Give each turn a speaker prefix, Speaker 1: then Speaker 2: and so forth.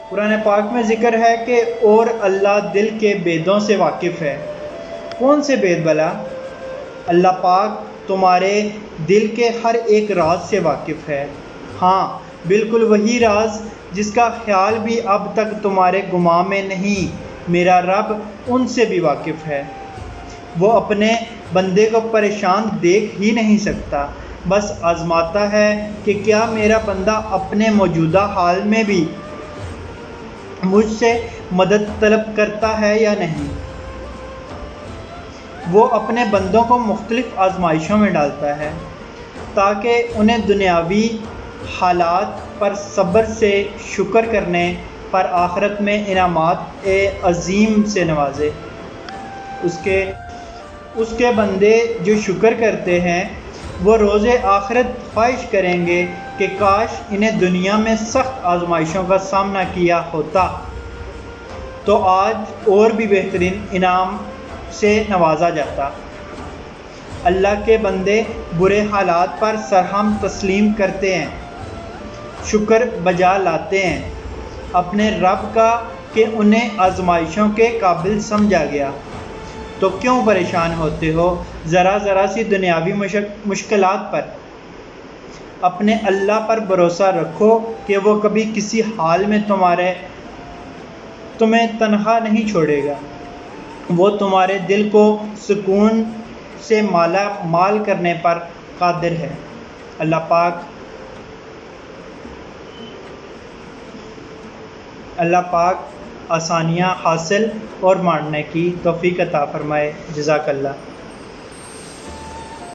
Speaker 1: قرآن پاک میں ذکر ہے کہ اور اللہ دل کے بیدوں سے واقف ہے۔ کون سے بید بلا؟ اللہ پاک تمہارے دل کے ہر ایک راز سے واقف ہے۔ ہاں، بالکل وہی راز جس کا خیال بھی اب تک تمہارے گمان میں نہیں، میرا رب ان سے بھی واقف ہے۔ وہ اپنے بندے کو پریشان دیکھ ہی نہیں سکتا، بس آزماتا ہے کہ کیا میرا بندہ اپنے موجودہ حال میں بھی مجھ سے مدد طلب کرتا ہے یا نہیں۔ وہ اپنے بندوں کو مختلف آزمائشوں میں ڈالتا ہے تاکہ انہیں دنیاوی حالات پر صبر سے شکر کرنے پر آخرت میں انعامات عظیم سے نوازے۔ اس کے بندے جو شکر کرتے ہیں وہ روز آخرت خواہش کریں گے کہ کاش انہیں دنیا میں سخت آزمائشوں کا سامنا کیا ہوتا تو آج اور بھی بہترین انعام سے نوازا جاتا۔ اللہ کے بندے برے حالات پر سرہم تسلیم کرتے ہیں، شکر بجا لاتے ہیں اپنے رب کا کہ انہیں آزمائشوں کے قابل سمجھا گیا۔ تو کیوں پریشان ہوتے ہو ذرا سی دنیاوی مشکلات پر؟ اپنے اللہ پر بھروسہ رکھو کہ وہ کبھی کسی حال میں تمہیں تنہا نہیں چھوڑے گا۔ وہ تمہارے دل کو سکون سے مالا مال کرنے پر قادر ہے۔ اللہ پاک آسانیاں حاصل اور ماننے کی توفیق عطا فرمائے۔ جزاک اللہ۔